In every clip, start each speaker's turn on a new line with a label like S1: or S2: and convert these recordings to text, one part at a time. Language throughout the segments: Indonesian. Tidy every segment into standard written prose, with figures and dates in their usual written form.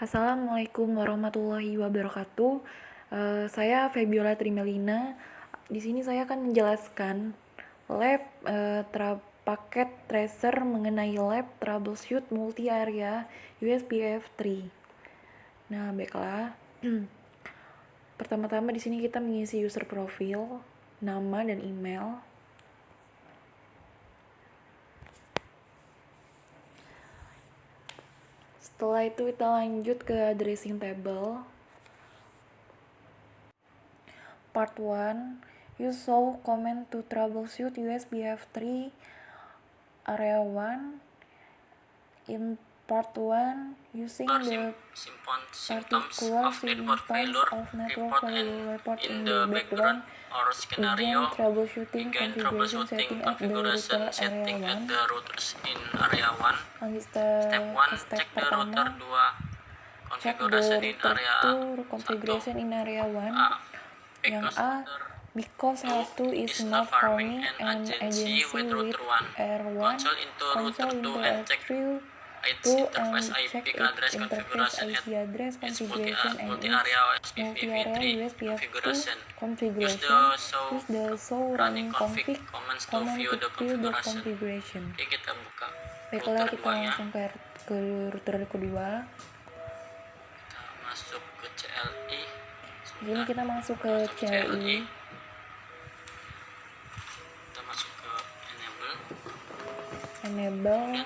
S1: Assalamualaikum warahmatullahi wabarakatuh. Saya Febiola Trimelina. Di sini saya akan menjelaskan lab paket tracer mengenai lab troubleshoot multi area USBF3. Nah, baiklah. Pertama-tama di sini kita mengisi user profile, nama dan email. Setelah itu kita lanjut ke addressing table. Part 1, use show command to troubleshoot USBF3 area 1. In part 1, using the particular symptoms of network failure report in the background, begin troubleshooting configuration setting at the router area 1. Lanjut ke step pertama, check the router 2 configuration in area 1. Yang A, because L2 is not forming an agency with R1, console into L3 and check its interface IP address configuration and its multi-area USBF2 configuration. Use the show running config command to view the configuration. Baiklah, kita langsung ke router kedua.
S2: Masuk ke CLI.
S1: Ini kita masuk ke CLI.
S2: Kita masuk ke
S1: enable.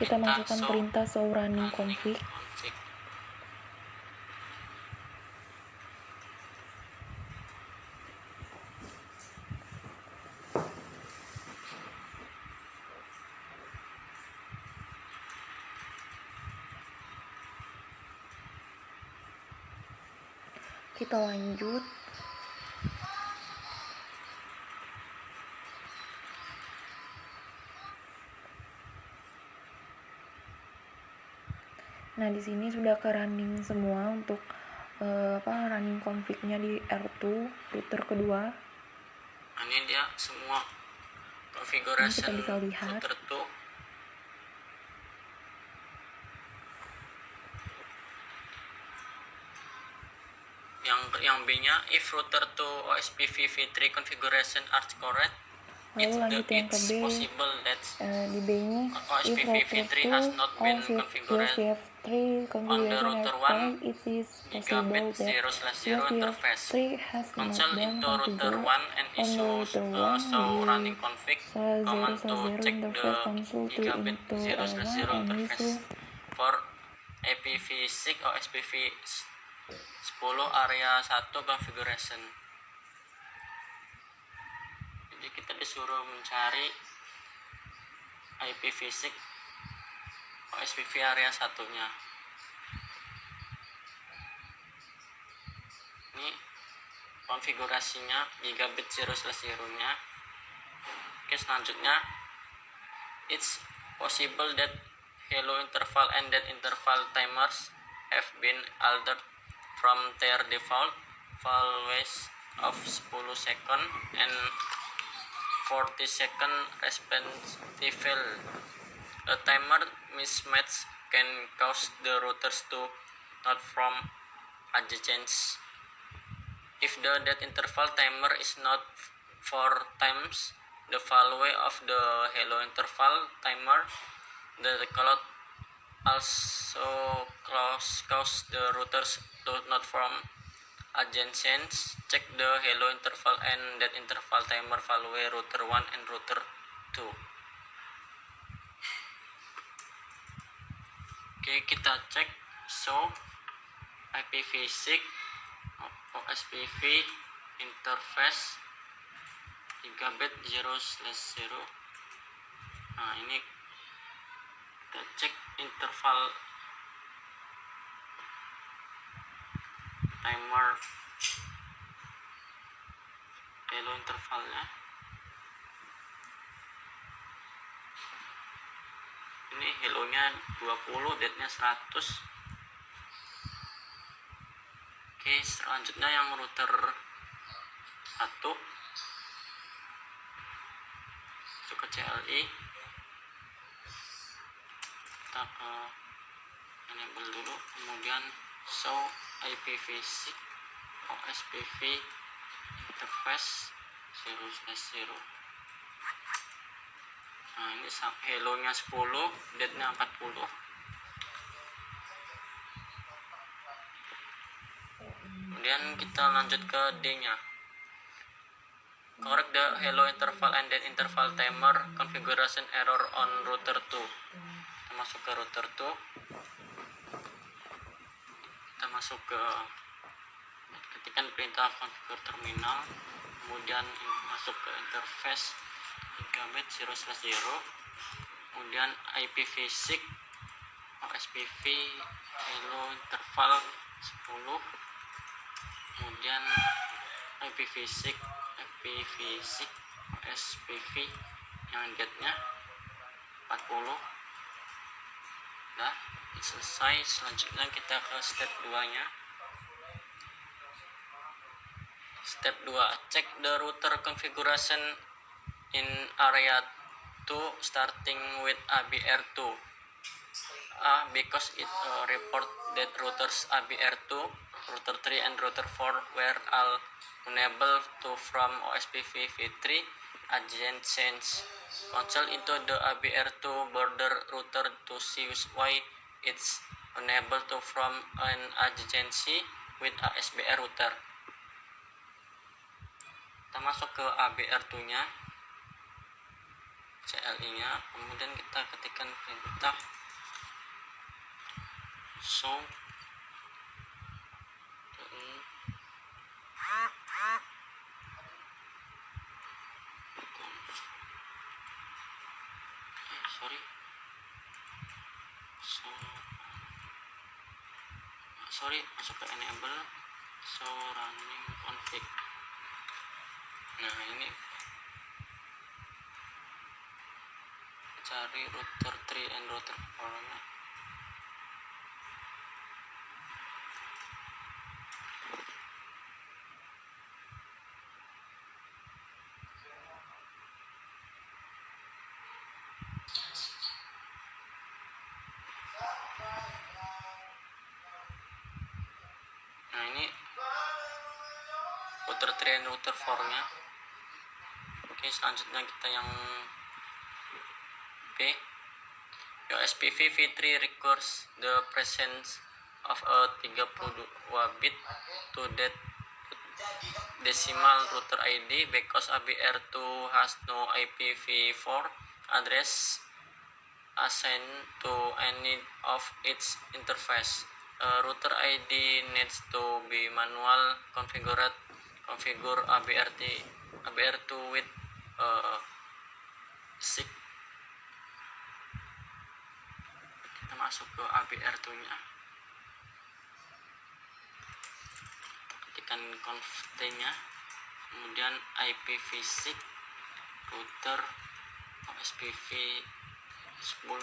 S1: Kita masukkan perintah show running config. Kita lanjut. Nah, di sini sudah ke running semua untuk running config-nya di R2 router kedua.
S2: Ini dia semua configuration
S1: kita bisa lihat.
S2: router 2. Yang B-nya, if router to OSPF v3 configuration are correct,
S1: lalu lanjut yang ke B. Di B ini, if router 2 OSPF3 configuration are correct, it is possible that OSPF3 has not been configured on the router 1 di /0/0 interface console to into L1 and use
S2: for IPv6 OSPF 10 area 1 configuration. Jadi kita disuruh mencari IPv6 OSPF area 1-nya. Ini konfigurasinya gigabit 0/0-nya. Oke, selanjutnya, it's possible that hello interval and dead interval timers have been altered from their default values of 10 second and 40 second respectively. A timer mismatch can cause the routers to not form adjacencies. If the dead interval timer is not 4 times the value of the hello interval timer, the cloud also cause the routers to not form adjacencies. Check the hello interval and dead interval timer value router 1 and router 2. Oke, kita cek show IPv6 OSPF interface gigabit 0/0. Nah, ini kita cek interval timer hello intervalnya. Ini hello nya 20, dead nya 100. Oke, selanjutnya yang router 1 masuk ke CLI. Kita ke enable dulu, kemudian show IPv6 OSPF interface 0/0. Nah ini hello nya 10, date nya 40. Kemudian kita lanjut ke D nya. Correct the hello interval and then interval timer configuration error on router 2. Kita masuk ke router 2. Kita masuk ke ketikan perintah configure terminal, kemudian masuk ke interface gigabit 0/0, kemudian IPv6 OSPF hello interval 10, kemudian IPv6 OSPF yang date nya 40. Nah selesai. Selanjutnya kita ke step 2 nya. Step 2, check the router configuration in area 2 starting with ABR2. Because it report that routers ABR2, router 3 and router 4 were all unable to from OSPF v3 adjacent change. Console into the ABR2 border router to see why it's unable to from an adjacency with ASBR router. Kita masuk ke ABR2 nya, CLI nya, kemudian kita ketikkan perintah show masuk ke enable show running config. Nah ini cari router 3 and router 4 nya. Nah ini router 3 and router 4 nya. Oke, selanjutnya kita yang B. OSPF v3 requires the presence of a 32 bit to that decimal router ID because ABR2 has no IPv4 address assigned to any of its interface. Router ID needs to be manual configure ABR2 with 6. Kita masuk ke ABR2 nya, ketikkan conft nya, kemudian IPv6 router OSPF 10,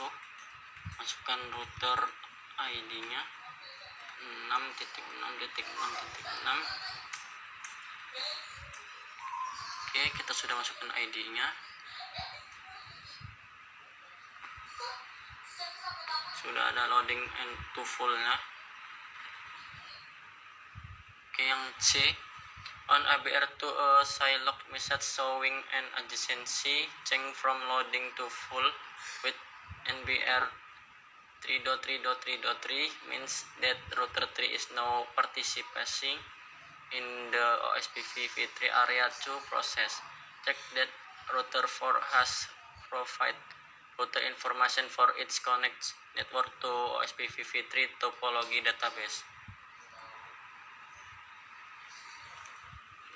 S2: masukkan router ID nya 6.6.6.6. Oke, kita sudah masukkan ID nya, sudah ada loading and to full nya. Oke, yang C, on ABR2 a Zilog message showing an adjacency change from loading to full with NBR 3.3.3.3 means that router 3 is now participating in the OSPF v3 area 2 process. Check that router 4 has provided router information for its connect network to OSPF v3 topology database.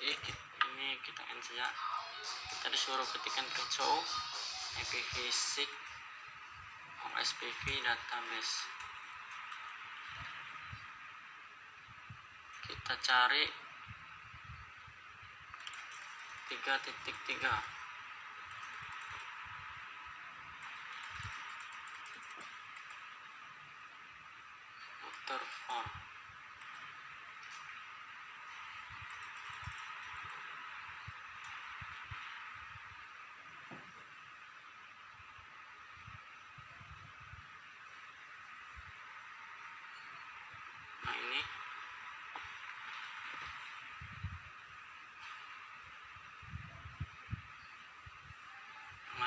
S2: Ini kita end saja. Kita disuruh ketikkan ke show IPv6 OSPF database. Kita cari 3.3 router 4.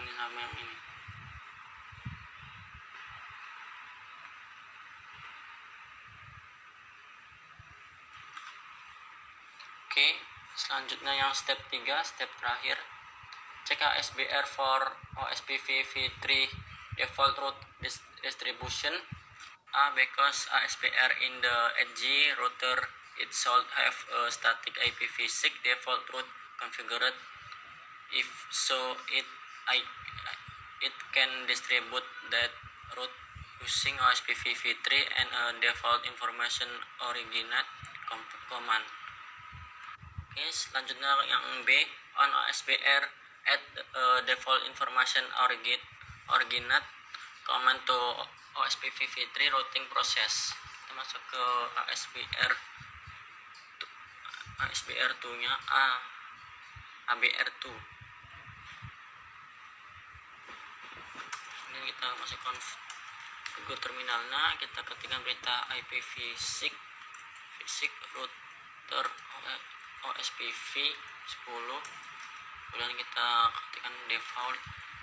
S2: ini sama yang ini. Oke, selanjutnya yang step 3, step terakhir. Check ASBR for OSPF v3 default route distribution. Because ASBR in the edge router it should have a static IPv6 default route configured. If so, it can distribute that route using OSPF v3 and a default information originate command. Oke, selanjutnya yang B, on OSBR add default information originate command to OSPF v3 routing process. Kita masuk ke ASBR2 nya ABR2. Ini kita masuk configure terminalnya, kita ketikkan perintah IPv6 router OSPF 10, kemudian kita ketikkan default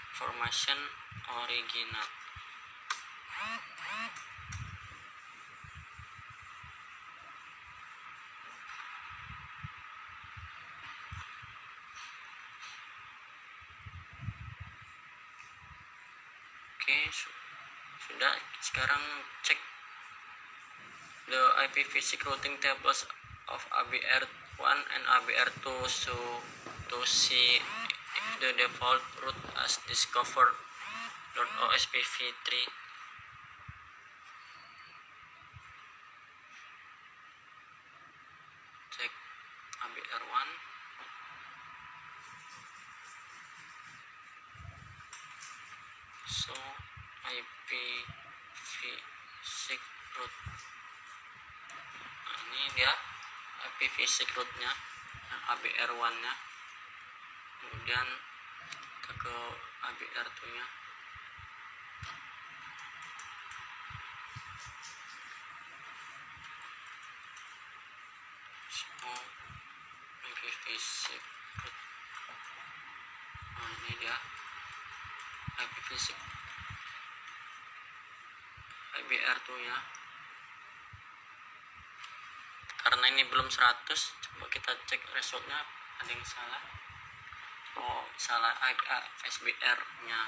S2: information original. Oke, sudah. Sekarang cek the IPv6 routing tables of ABR1 and ABR2 to see if the default route as discovered .ospv 3. Cek ABR1. So IPv6 route. Nah, ini dia IPv6 route-nya, yang ABR1 nya. Kemudian kita ke ABR2 nya. So IPv6 route. Nah, ini dia IPv6 ABR2 nya. Karena ini belum 100, coba kita cek resultnya ada yang salah. Oh, salah ASBR nya.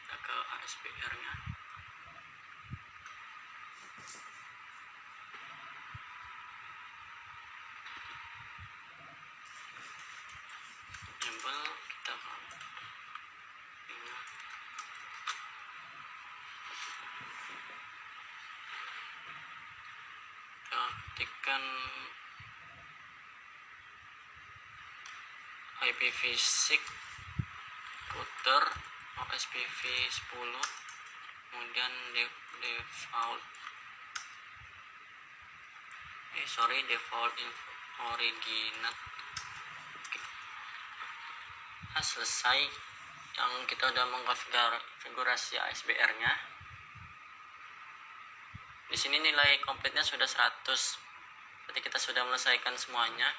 S2: Kita ke ASBR nya. Kita ketikkan IPv6 router OSPF 10, kemudian default originate. Nah, selesai. Yang kita udah mengkonfigurasi ASBR nya. Di sini nilai komplitnya sudah 100. Berarti kita sudah menyelesaikan semuanya.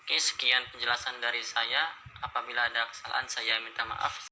S2: Oke, sekian penjelasan dari saya. Apabila ada kesalahan saya minta maaf.